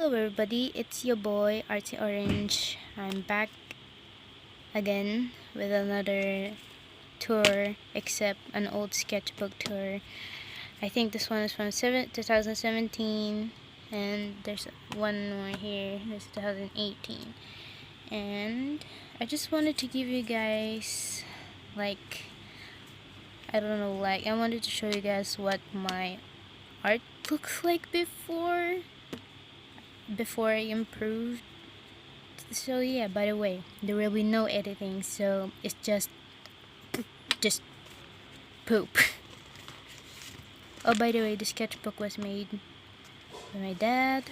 Hello everybody, it's your boy Artsy Orange. I'm back again with another tour, except an old sketchbook tour. I think this one is from 2017, and there's one more here, this is 2018. And I just wanted to give you guys, I wanted to show you guys what my art looks like before I improved. So yeah, by the way, there will be no editing, so it's just poop. Oh, by the way, the sketchbook was made by my dad,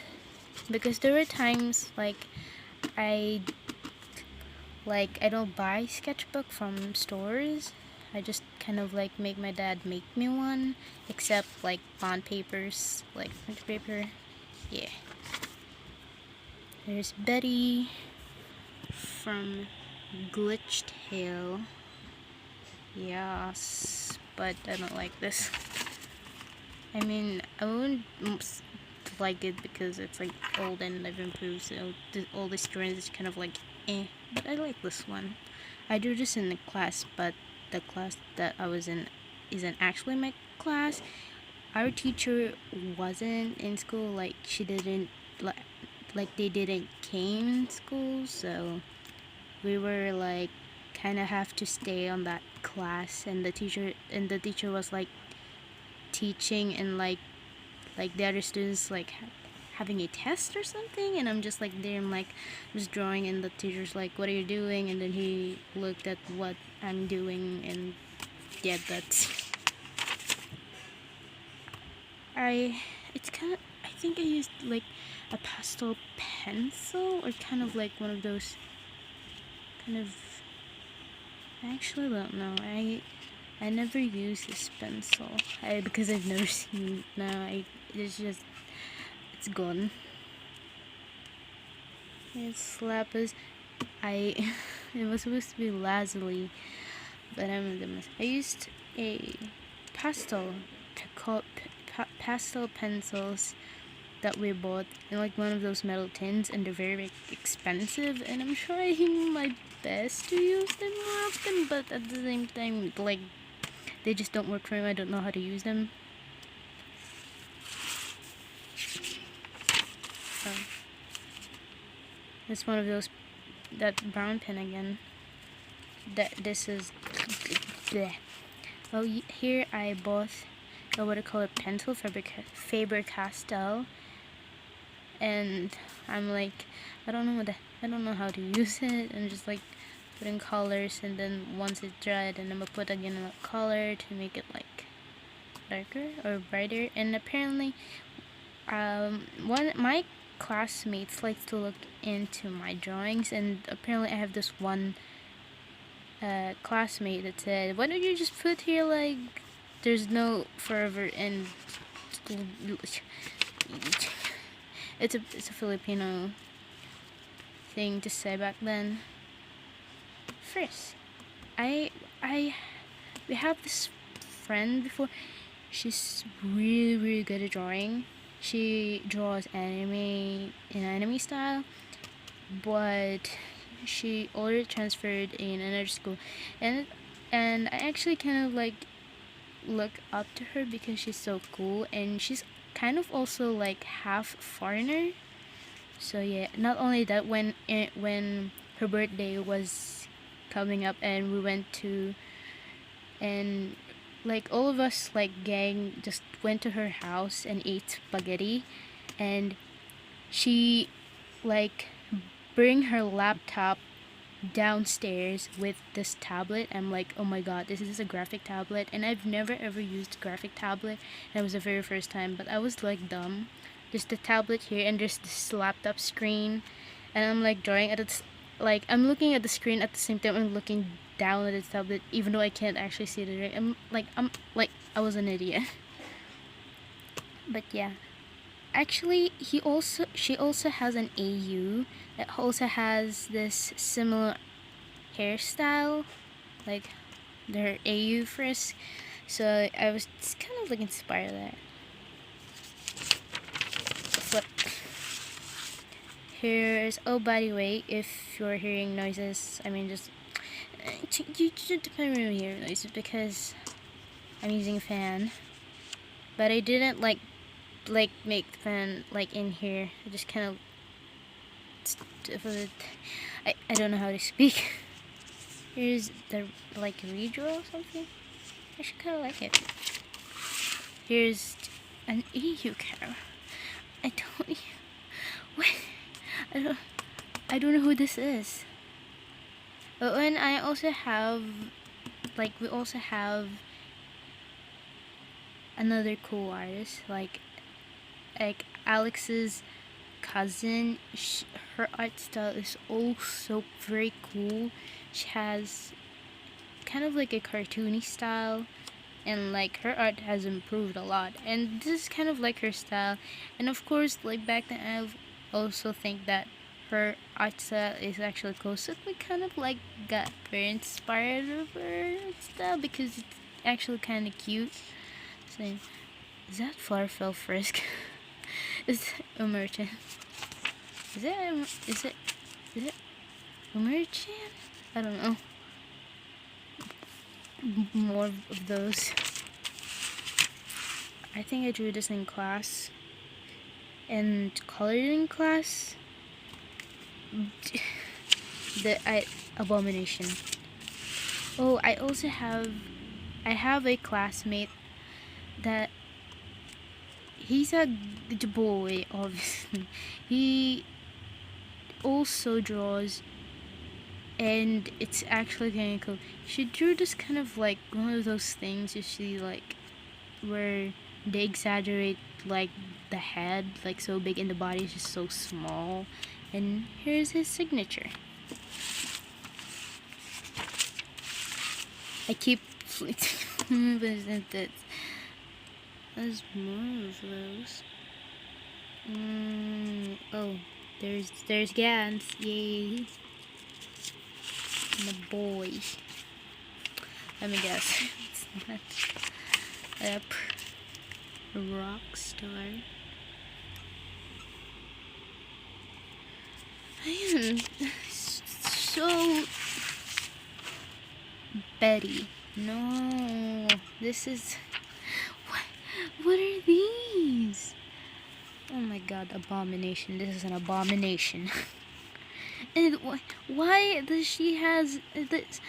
because there were times I I don't buy sketchbook from stores. I just kind of make my dad make me one, except bond papers, printer paper. Yeah. There's Betty from Glitched Hill. Yes, but I don't like this. I mean, I wouldn't like it because it's old and I've improved, so all the strands is kind of eh. But I like this one. I do this in the class, but the class that I was in isn't actually my class. Our teacher wasn't in school, she didn't they didn't came in school, so we were kind of have to stay on that class, and the teacher was teaching, and the other students having a test or something, and I'm just there, I'm just drawing, and the teacher's what are you doing? And then he looked at what I'm doing, and yeah, that's it's kind of, I think I used a pastel pencil, or kind of one of those kind of, I actually don't know. I never use this pencil because I've never seen it. No, it's gone. It's lapis. It was supposed to be lazuli, but I'm the mess. I used a pastel pencils that we bought in one of those metal tins, and they're very expensive, and I'm trying my best to use them more often, but at the same time they just don't work for me. I don't know how to use them. It's one of those, that brown pen again. This is bleh. Oh, here I bought a watercolor pencil, Faber-Castell, and I'm I don't know how to use it. I'm just putting colors, and then once it's dried, and I'm gonna put again a color to make it darker or brighter. And apparently my classmates like to look into my drawings, and apparently I have this one classmate that said, why don't you just put here there's no forever, and it's a Filipino thing to say back then. First, we have this friend before. She's really good at drawing. She draws anime in anime style, but she already transferred in another school, and I actually kind of look up to her because she's so cool, and she's kind of also half foreigner. So yeah, not only that, when her birthday was coming up, and we went to, and all of us gang just went to her house and ate spaghetti, and she bring her laptop downstairs with this tablet. I'm oh my god, this is a graphic tablet, and I've never ever used graphic tablet, and it was the very first time, but I was dumb. Just the tablet here, and there's this laptop screen, and I'm drawing at it, I'm looking at the screen at the same time I'm looking down at the tablet, even though I can't actually see the drawing. I was an idiot. But yeah, actually she also has an AU that also has this similar hairstyle, their AU frisk, so I was kind of inspired that. Flip. here's, oh, by the way, if you're hearing noises, I mean, just you shouldn't hear noises because I'm using a fan, but I didn't like make the fan like in here. I just kind of I don't know how to speak. Here's the like redraw or something. I should kind of like it. Here's an EU cow. I don't. What? I don't know who this is. But when I also have, like, we also have another cool artist, like Alex's cousin. Her art style is also very cool. She has kind of like a cartoony style, and like her art has improved a lot, and this is kind of like her style. And of course, like back then, I also think that her art style is actually cool, so we kind of like got very inspired of her style because it's actually kind of cute. So, is that Flowerfell Frisk? Is it a merchant? Is it a merchant? I don't know. More of those. I think I drew this in class and colored in class. Abomination. Oh, I have a classmate that he's a good boy, obviously. He also draws, and it's actually kind of cool. She drew this kind of like one of those things you see, like where they exaggerate like the head like so big and the body is just so small. And here's his signature. I keep flicking, but isn't it? There's more of those. Oh, there's Gans, yay! The boy. Let me guess. It's not a rock star. I am so Betty. No, this is what are these? Oh my god, abomination! This is an abomination. And why does she has this?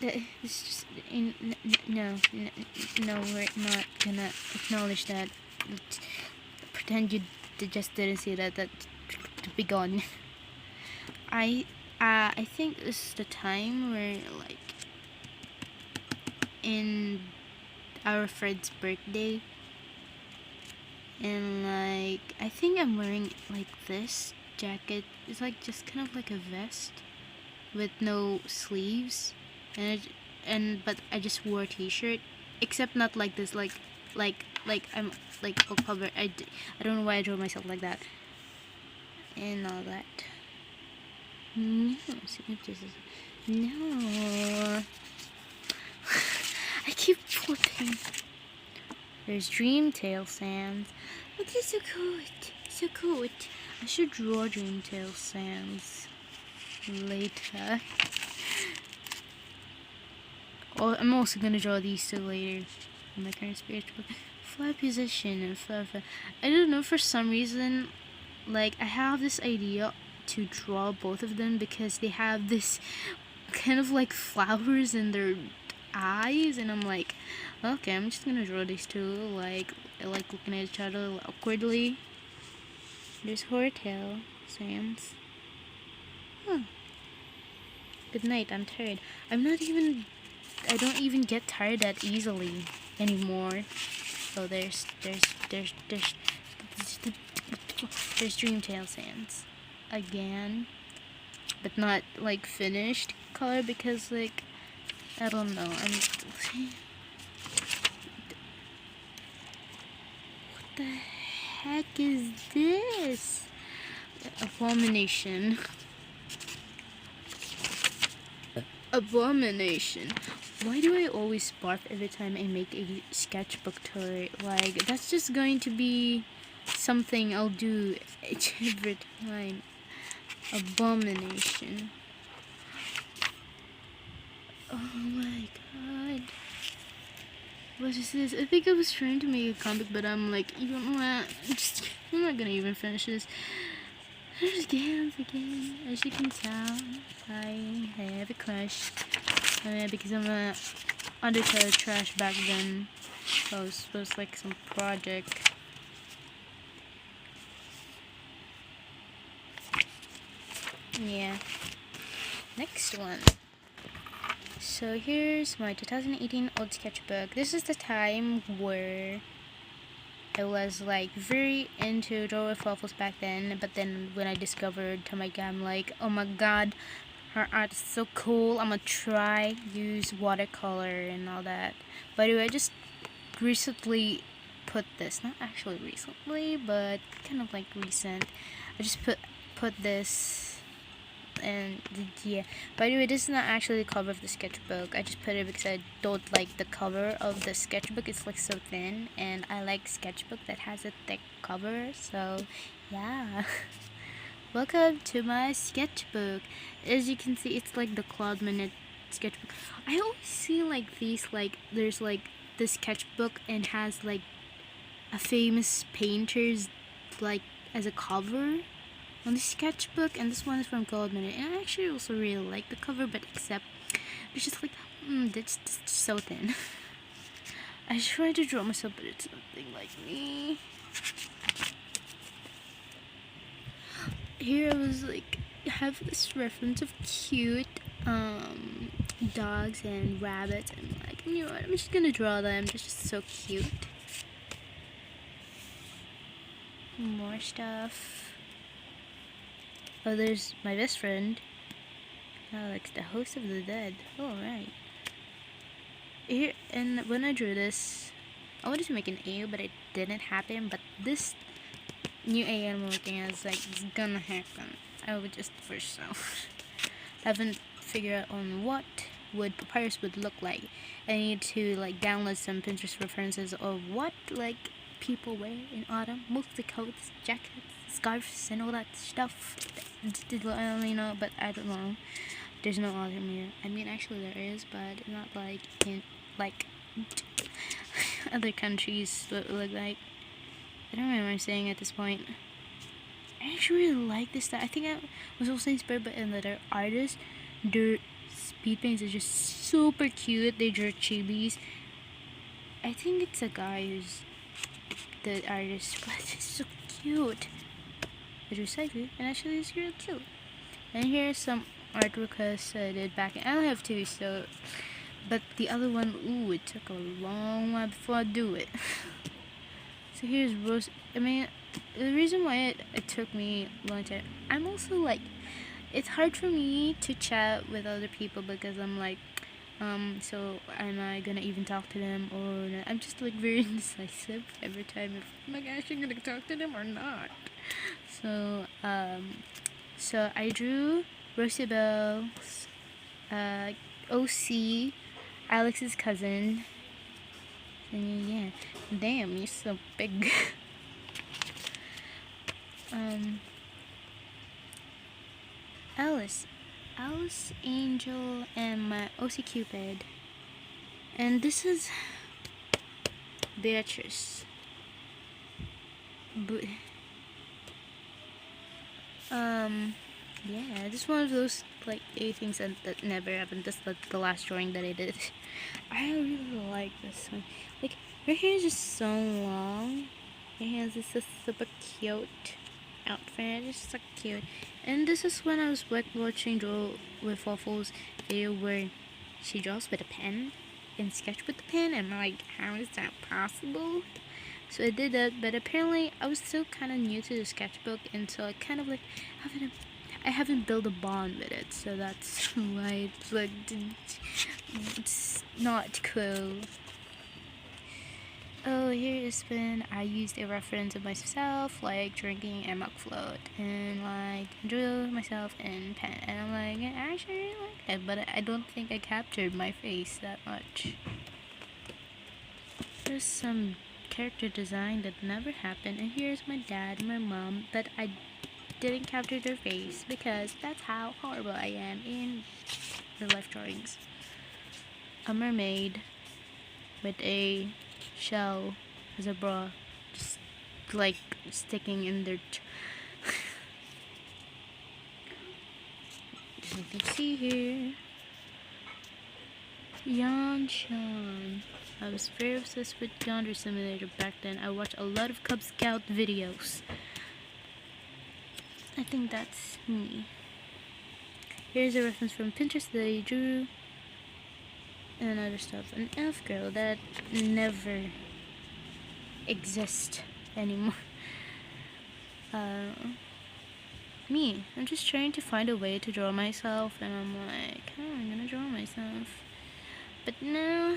It's just no, we're not gonna acknowledge that. Pretend you just didn't see that. That to be gone. I think this is the time where like in our friend's birthday, and like I think I'm wearing like this jacket. It's like just kind of like a vest with no sleeves, but I just wore a t-shirt, except not like this, like I'm like all covered. I don't know why I drew myself like that and all that. No, no. I keep flipping. There's Dreamtail Sands. Look, it's so cute. So cute. I should draw Dreamtail Sands later. Oh, I'm also gonna draw these two later in my current sketchbook. Fly position and fly. I don't know, for some reason, like I have this idea to draw both of them because they have this kind of like flowers in their eyes, and I'm like, okay, I'm just gonna draw these two like looking at each other awkwardly. There's Hortail Sands. Huh. Good night, I'm tired. I don't even get tired that easily anymore. Oh, there's Dreamtail Sands again, but not like finished color because like I don't know. What the heck is this? Abomination. Abomination. Why do I always barf every time I make a sketchbook tour? Like, that's just going to be something I'll do each every time. Abomination. Oh my god. What is this? I think I was trying to make a comic, but I'm like, you know what? I'm not gonna even finish this. There's Gans again. As you can tell, I have a crush. Because I'm a Undertale trash back then. So it was like some project. Yeah. Next one. So here's my 2018 old sketchbook. This is the time where I was like very into draw with waffles back then, but then when I discovered Tamika, I'm like, oh my god, her art is so cool. I'm gonna try use watercolor and all that. By the way, I just recently put this, not actually recently, but kind of like recent. I just put this. And yeah, by the way, this is not actually the cover of the sketchbook. I just put it because I don't like the cover of the sketchbook. It's like so thin, and I like sketchbook that has a thick cover. So yeah. Welcome to my sketchbook. As you can see, it's like the Cloud Minute sketchbook. I always see like these, like there's like the sketchbook and has like a famous painter's like as a cover on the sketchbook, and this one is from Gold Minute, and I actually also really like the cover, but except it's just like that's just so thin. I tried to draw myself, but it's nothing like me. Here I was like have this reference of cute dogs and rabbits, and like, you know what, I'm just gonna draw them. They're just so cute. More stuff. Oh, there's my best friend, Alex, the host of the dead. Oh, right. Here, and when I drew this, I wanted to make an A, but it didn't happen. But this new A I'm looking at is like, it's gonna happen. I would just first so. Haven't figured out on what would papyrus would look like. I need to like download some Pinterest references of what like people wear in autumn, mostly coats, jackets, scarves, and all that stuff. I only know, but I don't know. There's no autumn here. I mean, actually there is, but not like in like other countries what it look like. I don't know what I'm saying at this point. I actually really like this style. I think I was also inspired by another artist. Their speed paints are just super cute. They draw chibis. I think it's a guy who's the artist, but it's so cute. I drew slightly, and actually it's really cute. And here's some art requests I did back. I don't have two, so. But the other one, ooh, it took a long while before I do it. So here's Rose. I mean, the reason why it took me a long time, I'm also like, it's hard for me to chat with other people because I'm like, so am I gonna even talk to them or not? I'm just like very indecisive every time if I'm like actually gonna talk to them or not. So, so I drew Rosabel's, OC, Alex's cousin. And yeah, damn, you're so big. Alice, Angel, and my OC Cupid. And this is Beatrice. But, yeah, this is one of those like things that never happened. This is the last drawing that I did. I really like this one. Like, her hair is just so long. Her hair is just super cute outfit. It's so cute. And this is when I was watching Draw with Waffles video where she draws with a pen and sketch with the pen. And I'm like, how is that possible? So I did that, but apparently I was still kind of new to the sketchbook, and so I kind of like I haven't built a bond with it, so that's why it's like it's not cool. Oh, here is when I used a reference of myself, like drinking a milk float, and like drew myself in pen, and I'm like, I actually really like it, but I don't think I captured my face that much. There's some character design that never happened. And here's my dad and my mom, but I didn't capture their face because that's how horrible I am in real life drawings. A mermaid with a shell as a bra, just like sticking in their as you can see here, Sean. I was very obsessed with Yonder Simulator back then. I watched a lot of Cub Scout videos. I think that's me. Here's a reference from Pinterest that I drew and other stuff. An elf girl that never exists anymore. Me. I'm just trying to find a way to draw myself, and I'm like, oh, I'm gonna draw myself. But now,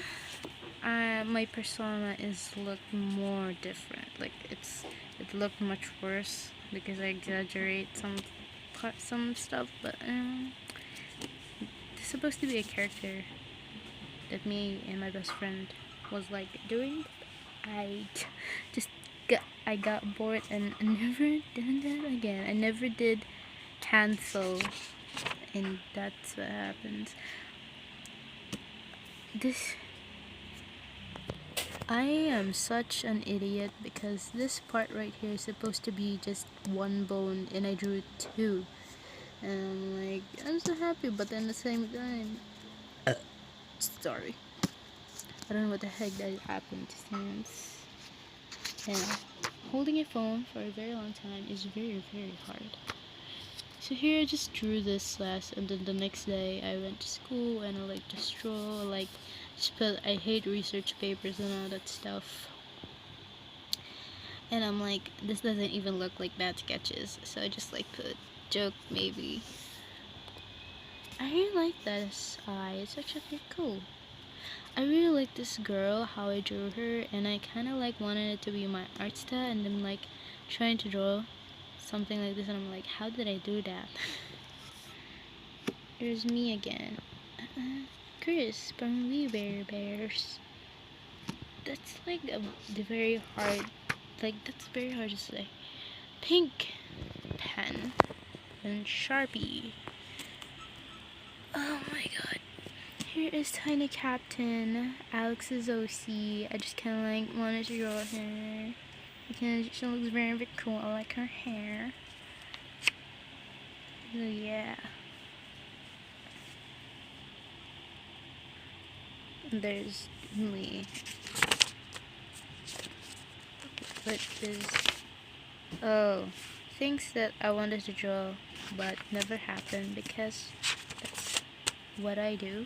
my persona is look more different. Like it looked much worse because I exaggerate some stuff. But it's supposed to be a character that me and my best friend was like doing. I got bored and never did that again. I never did Hansel, and that's what happens. I am such an idiot because this part right here is supposed to be just one bone and I drew two. And I'm like, I'm so happy, but then at the same time, sorry. I don't know what the heck that happened since. Yeah, holding a phone for a very long time is very, very hard. So here I just drew this last, and then the next day I went to school and I like just draw, like I hate research papers and all that stuff. And I'm like, this doesn't even look like bad sketches, so I just like put joke maybe. I really like this eye. It's actually cool. I really like this girl, how I drew her, and I kind of like wanted it to be my art style, and I'm like trying to draw something like this, and I'm like, how did I do that? Here's me again. Chris from We Bear Bears. That's like the very hard, like that's very hard to say. Pink pen and Sharpie. Oh my god. Here is Tiny Captain, Alex's OC. I just kind of like wanted to draw her because she looks very, very cool. I like her hair. So yeah. There's me. What is... Oh, things that I wanted to draw but never happened because that's what I do.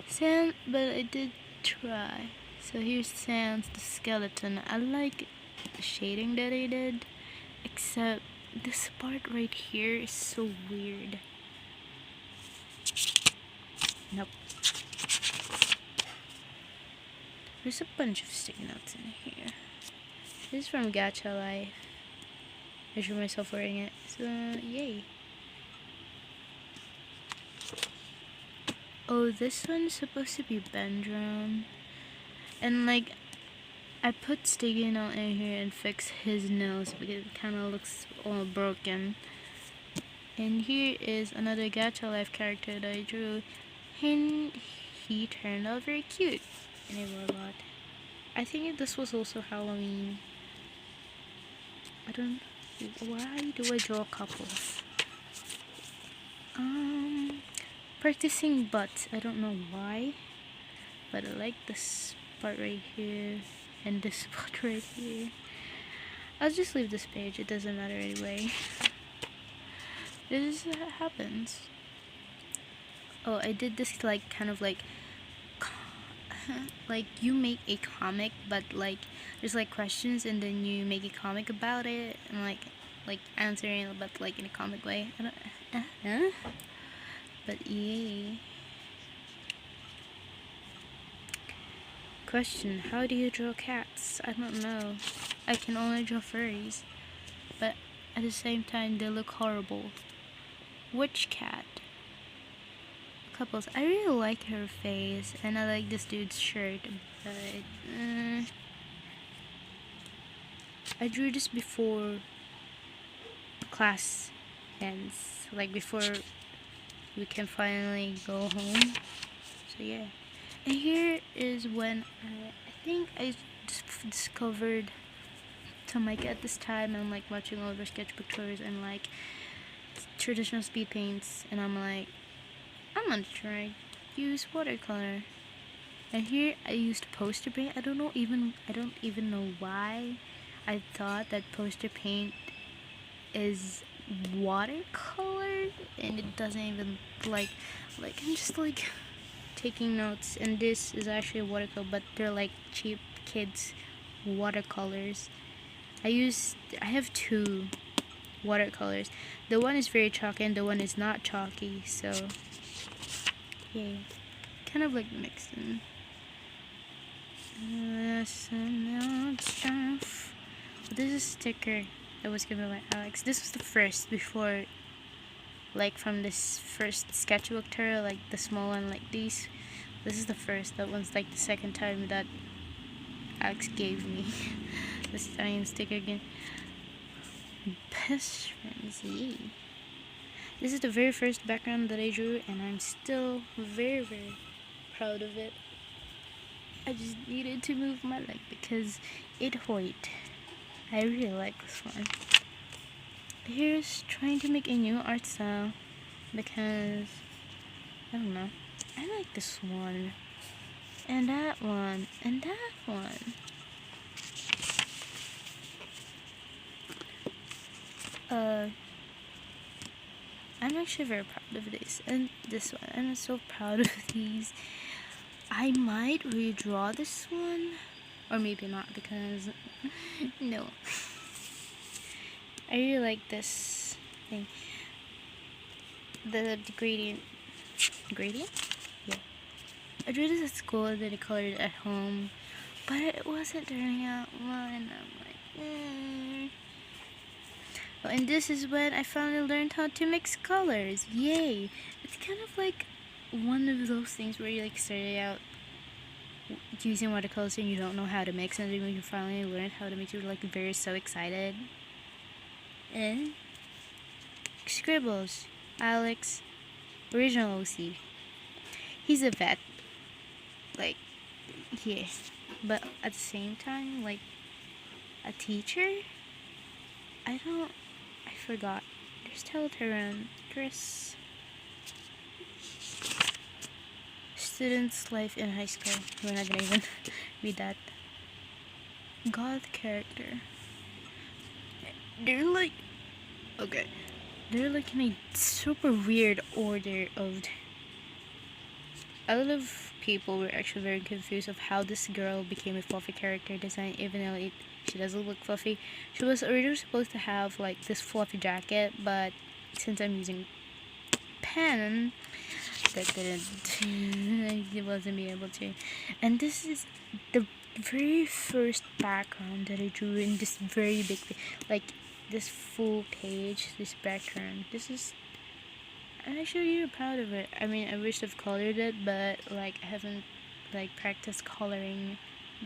Sam, but I did try. So here's Sam's the skeleton. I like the shading that I did, except this part right here is so weird. Nope. There's a bunch of sticky notes in here. This is from Gacha Life. I drew myself wearing it, so yay. Oh, this one's supposed to be Bendron. And like, I put sticky note in here and fix his nose because it kind of looks all broken. And here is another Gacha Life character that I drew, and he turned out very cute in a robot. I think this was also Halloween. Why do I draw couples? Practicing butts. I don't know why, but I like this part right here and this part right here. I'll just leave this page. It doesn't matter anyway. This is what happens. Oh, I did this like kind of like like you make a comic, but like there's like questions and then you make a comic about it and like answering it, but like in a comic way. I don't but yay. Question: how do you draw cats? I don't know. I can only draw furries, but at the same time they look horrible. Which cat? Couples. I really like her face, and I like this dude's shirt, but I drew this before class ends, like before we can finally go home. So yeah. And here is when I think I discovered some like at this time I'm like watching all over sketchbook tours and like traditional speed paints, and I'm like, I'm gonna try use watercolor. And here I used poster paint. I don't even know why I thought that poster paint is watercolor, and it doesn't even like I'm just like taking notes, and this is actually a watercolor, but they're like cheap kids watercolors. I have two watercolors. The one is very chalky and the one is not chalky, so yeah, kind of like mixing. This is a sticker that was given by Alex. This was the first before, like from this first sketchbook tour, like the small one like these. This is the first. That one's like the second time that Alex gave me this Italian sticker again. Best friends, yay. This is the very first background that I drew, and I'm still very, very proud of it. I just needed to move my leg because it hurt. I really like this one. Here's trying to make a new art style because, I don't know, I like this one, and that one, and that one. I'm actually very proud of this and this one. I'm so proud of these. I might redraw this one, or maybe not, because no. I really like this thing. The gradient. Gradient? Yeah. I drew this at school and then I colored it at home, but it wasn't turning out well, and I'm like, Oh, and this is when I finally learned how to mix colors. Yay! It's kind of like one of those things where you like started out using watercolors and you don't know how to mix, and then when you finally learn how to mix, you're like very so excited. And scribbles, Alex, original OC. He's a vet, like, yeah, but at the same time, like a teacher. I forgot. There's Telteran, Chris. Student's life in high school. We're not gonna even read that. Goth character. They're like, okay, they're like in a super weird order of. A lot of people were actually very confused of how this girl became a fluffy character design, even though she doesn't look fluffy. She was originally supposed to have like this fluffy jacket, but since I'm using pen, that didn't it wasn't be able to. And this is the very first background that I drew in this very big, like this full page, this background. I'm actually really proud of it. I mean, I wish I've colored it, but like I haven't like practiced coloring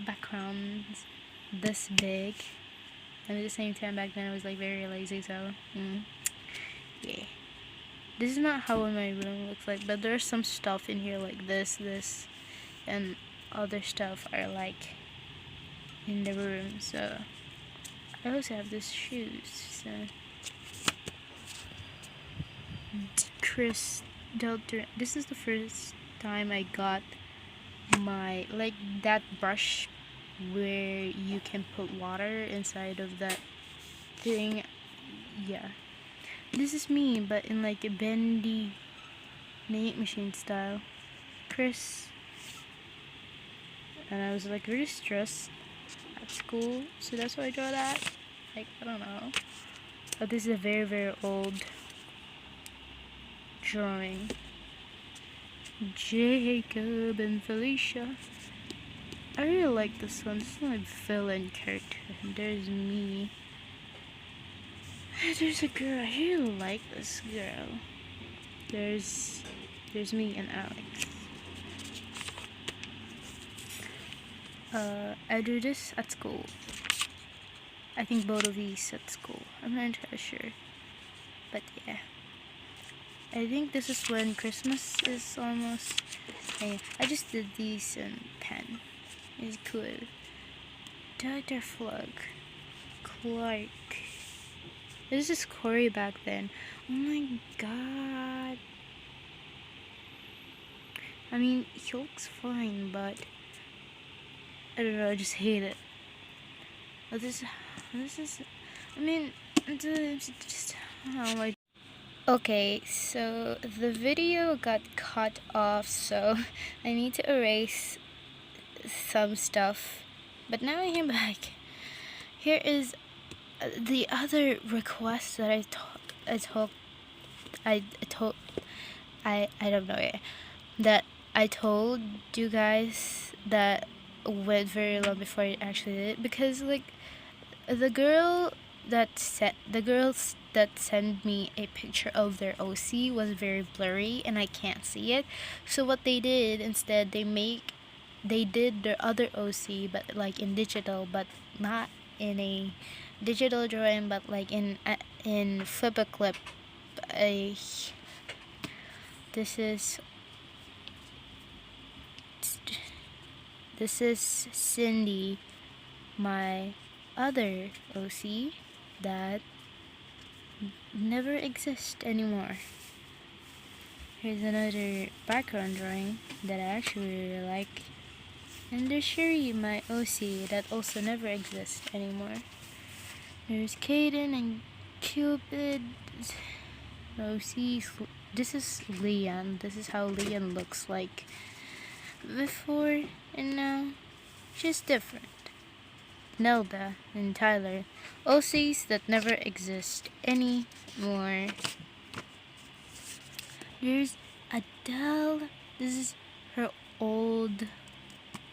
backgrounds this big. And at the same time, back then I was like very lazy, so yeah. This is not how my room looks like, but there's some stuff in here like this, and other stuff are like in the room. So I also have these shoes. So Chris Delta. This is the first time I got my like that brush where you can put water inside of that thing. Yeah, this is me, but in like a bendy knit machine style. Chris. And I was like really stressed at school, so that's why I draw that. Like, I don't know, but this is a very, very old drawing. Jacob and Felicia. I really like this one. This is my villain character. And there's me. There's a girl. I really like this girl. There's me and Alex. I do this at school. I think both of these at school. I'm not entirely sure. But yeah. I think this is when Christmas is almost. I just did these in pen. It's cool. Dr. Flug. Clark. This is Corey back then. Oh my god. I mean, he looks fine, but I don't know, I just hate it. But this is, I mean, it's just, oh my. Okay, so the video got cut off, so I need to erase some stuff. But now I am back. Here is the other request that I don't know yet. That I told you guys that went very long before I actually did it, because like the girls that sent me a picture of their OC was very blurry and I can't see it. So what they did instead, they did their other OC but like in digital, but not in a digital drawing, but like in flip a clip. This is Cindy, my other OC that never exists anymore. Here's another background drawing that I actually really like. And there's Sherry, my OC that also never exists anymore. There's Kaden and Cupid OCs. This is Leon. This is how Leon looks like before and now. Just different. Nelda and Tyler, OCs that never exist anymore. There's Adele. This is her old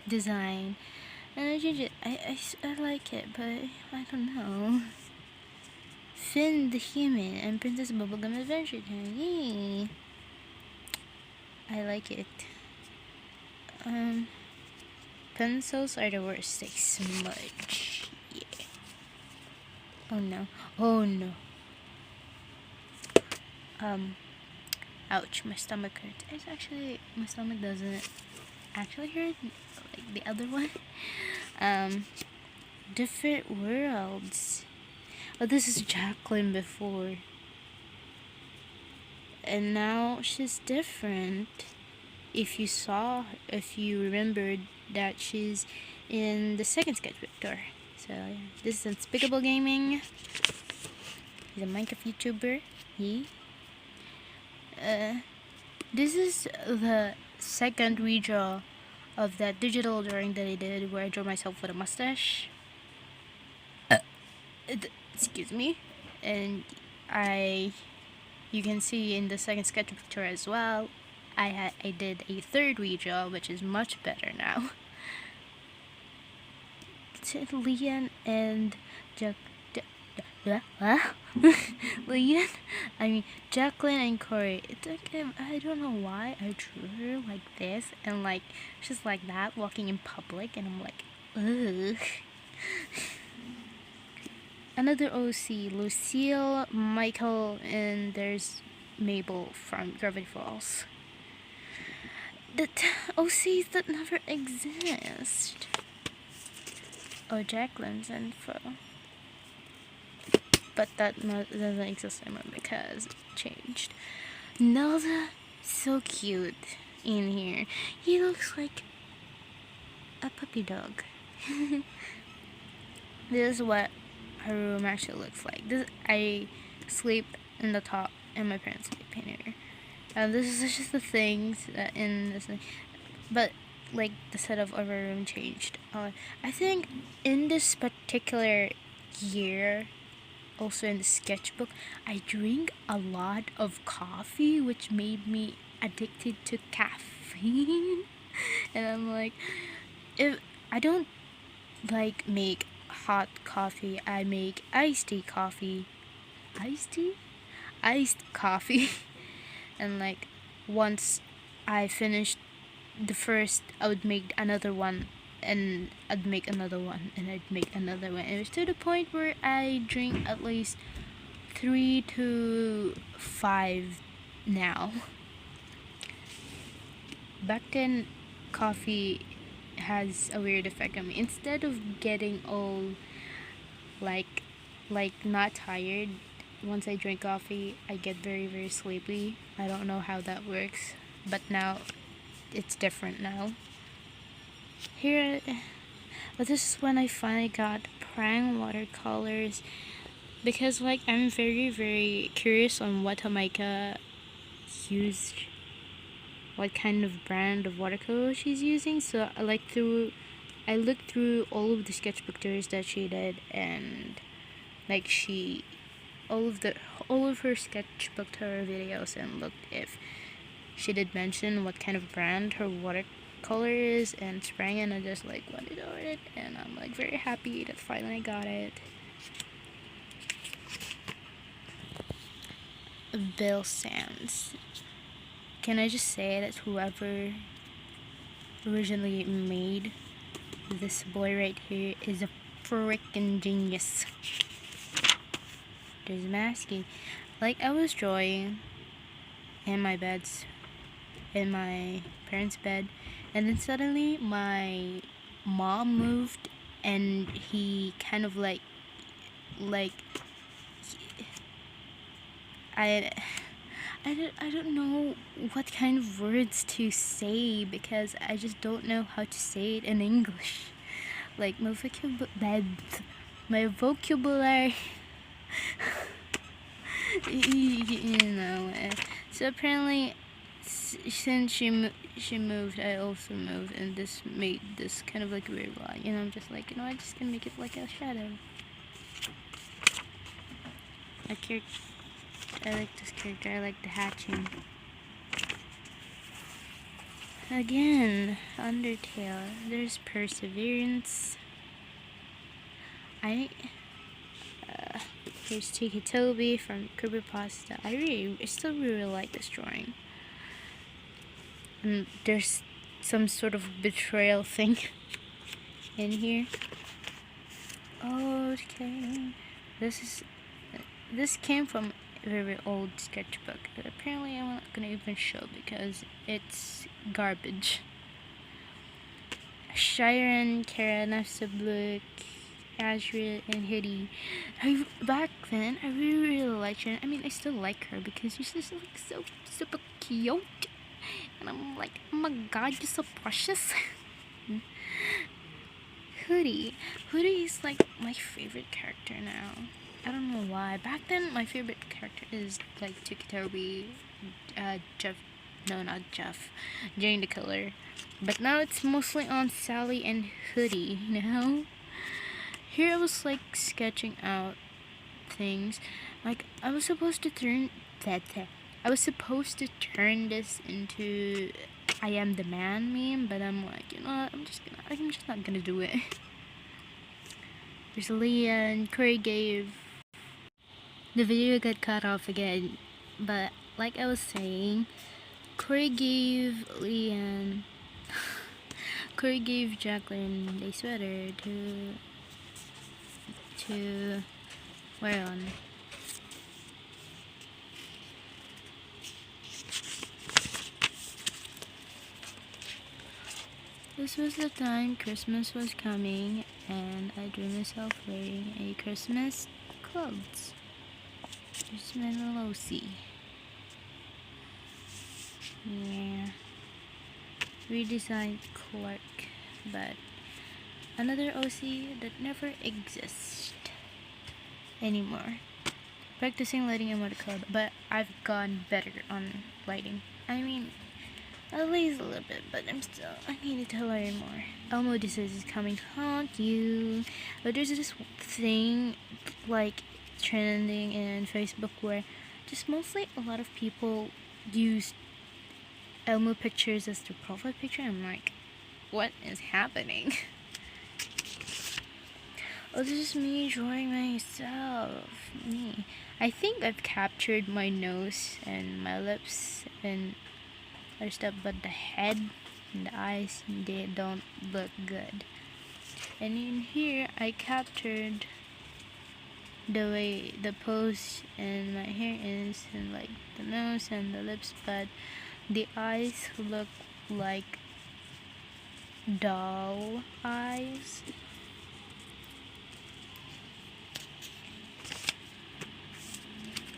design, and I change it. I like it, but I don't know. Finn the Human and Princess Bubblegum Adventure Time. Yay! I like it. Pencils are the worst. They smudge. Yeah. Oh no. Oh no. Ouch, my stomach hurts. It's actually, my stomach doesn't actually hurt like the other one. Different worlds. Oh, this is Jacqueline before. And now she's different. If you remembered that she's in the second Sketchbook Tour. So yeah, this is Unspeakable Gaming. He's a Minecraft YouTuber. This is the second redraw of that digital drawing that I did, where I drew myself with a mustache. Excuse me. And you can see in the second Sketchbook Tour as well, I did a third redraw, which is much better now. Leon and Jacqueline and Corey. It's like, I don't know why I drew her like this and like she's like that walking in public, and I'm like, ugh. Another OC, Lucille, Michael, and there's Mabel from Gravity Falls. The OCs that never exist. Oh, Jacqueline's info. But that doesn't exist anymore because it changed. Nelda, so cute in here. He looks like a puppy dog. This is what her room actually looks like. I sleep in the top and my parents sleep in here. This is just the things in this thing. But like the setup of our room changed. I think in this particular year, also in the sketchbook, I drink a lot of coffee, which made me addicted to caffeine. And I'm like, if I don't like make hot coffee, I make iced coffee. Iced coffee. And like once I finished the first, I would make another one and I'd make another one, and I'd make another one. It was to the point where I drink at least 3 to 5 now. Back then, coffee has a weird effect on me. Instead of getting all like not tired, once I drink coffee, I get very, very sleepy. I don't know how that works, but now it's different now. Here, but this is when I finally got prang watercolors, because like I'm very, very curious on what Jamaica used, what kind of brand of watercolor she's using. So I looked through all of the sketchbook tours that she did, and like all of her sketchbook tour videos, and looked if she did mention what kind of brand her watercolor is, and sprang in and just like wanted to order it, and I'm like very happy that finally I got it. Bill Sands. Can I just say that whoever originally made this boy right here is a freaking genius. There's masking. Like, I was drawing in my parents' bed, and then suddenly my mom moved, and he kind of like I don't know what kind of words to say, because I just don't know how to say it in English. Like, my vocabulary you know. So apparently, since she moved, I also moved, and this made this kind of like weird line. And I'm just like, I'm just gonna make it like a shadow. I like this character. I like the hatching. Again, Undertale. There's Perseverance. Here's Tiki Toby from Creepypasta. I still really like this drawing. And there's some sort of betrayal thing in here. Okay. This came from a very old sketchbook that apparently I'm not gonna even show because it's garbage. Shiren, Kara, Nafsabluk, Azriel, and Hidi. Back then, I really liked her. I mean, I still like her because she's just like so super cute, and I'm like, oh my god, you're so precious. Hoodie is like my favorite character now. I don't know why. Back then, my favorite character is like Toby, Jeff. No, not Jeff. Jane the Killer. But now it's mostly on Sally and Hoodie. You know. Here I was like sketching out things. Like I was supposed to turn this into I am the man meme, but I'm like, I'm just not gonna do it. There's Leah and Corey gave. The video got cut off again, but like I was saying, Corey gave Jacqueline a sweater to wear on. This was the time Christmas was coming, and I drew myself wearing a Christmas clothes. Here's my little OC. Yeah. Redesigned Clark, but another OC that never exists anymore. Practicing lighting in watercolor, but I've gotten better on lighting. I mean, at least a little bit, but I needed to learn more. Elmo Disease is coming to haunt you. But there's this thing like trending in Facebook where just mostly a lot of people use Elmo pictures as their profile picture. I'm like, what is happening? Oh, this is me drawing myself. Me. I think I've captured my nose and my lips and other stuff, but the head and the eyes, they don't look good. And in here I captured the way the pose and my hair is, and like the nose and the lips, but the eyes look like doll eyes.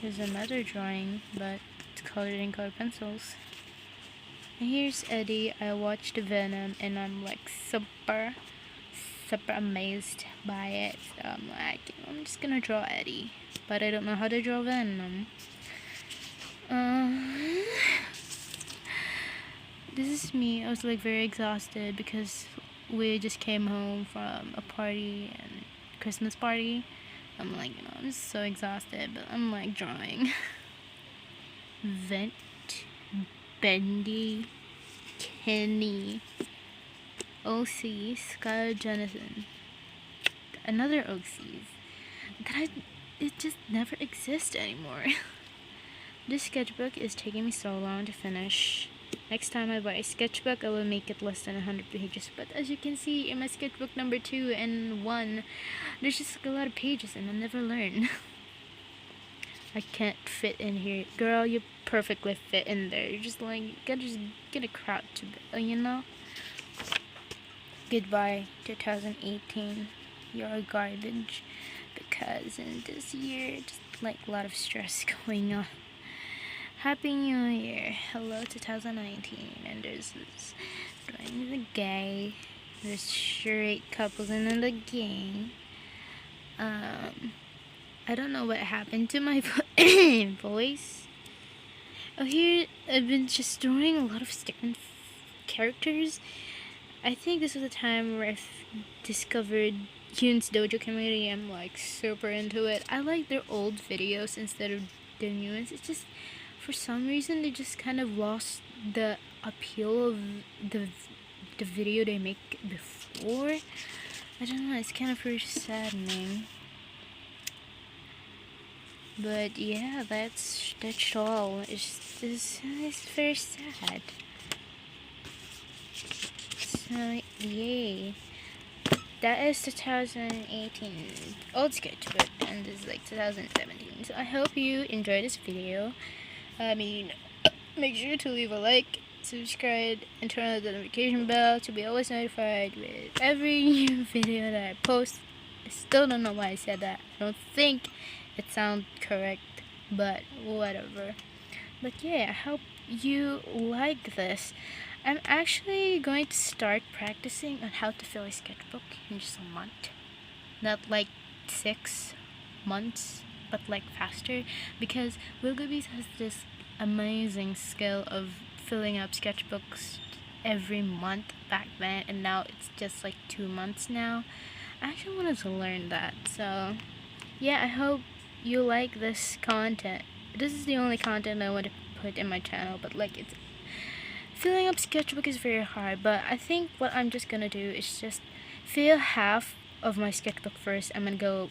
Here's another drawing, but it's colored in colored pencils. And here's Eddie. I watched Venom and I'm like super amazed by it. So I'm like, I'm just gonna draw Eddie, but I don't know how to draw Venom. This is me. I was like very exhausted because we just came home from a party and Christmas party. I'm like, I'm just so exhausted, but I'm like drawing. Vent, Bendy, Kenny, OC, Skylar Jonathan, another OCs. It just never exists anymore. This sketchbook is taking me so long to finish. Next time I buy a sketchbook, I will make it less than 100 pages. But as you can see in my sketchbook number 2 and 1, there's just like a lot of pages and I'll never learn. I can't fit in here. Girl, you perfectly fit in there. You're just like, you gotta just get a crowd to, you know? Goodbye, 2018. You're garbage. Because in this year, just like a lot of stress going on. Happy New Year. Hello 2019. And there's this drawing the gay. There's straight couples and then the gay. I don't know what happened to my voice. Oh, here I've been just drawing a lot of different characters. I think this was a time where I discovered Yoon's Dojo community. I'm like super into it. I like their old videos instead of their new ones. It's just, for some reason, they just kind of lost the appeal of the video they make before. I don't know, it's kind of very saddening. But yeah, that's all. It's very sad. So yay. That is 2018 old sketchbook, and this is like 2017. So I hope you enjoyed this video. Make sure to leave a like, subscribe, and turn on the notification bell to be always notified with every new video that I post. I still don't know why I said that. I don't think it sounds correct, but whatever. But yeah, I hope you like this. I'm actually going to start practicing on how to fill a sketchbook in just a month. Not like 6 months, but like faster, because Willoughby's has this amazing skill of filling up sketchbooks every month back then, and now it's just like 2 months now. I actually wanted to learn that, so yeah, I hope you like this content. This is the only content I want to put in my channel, but like, it's filling up sketchbook is very hard. But I think what I'm just gonna do is just fill half of my sketchbook first. I'm gonna go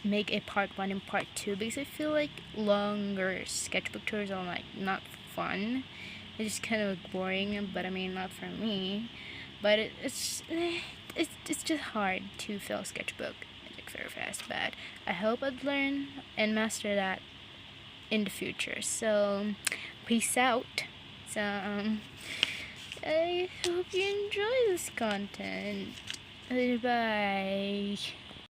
make a part 1 and part 2, because I feel like longer sketchbook tours are like not fun. It's just kind of boring, but I mean, not for me. But it's just hard to fill a sketchbook like very fast. But I hope I'd learn and master that in the future. So peace out. So I hope you enjoy this content. Bye.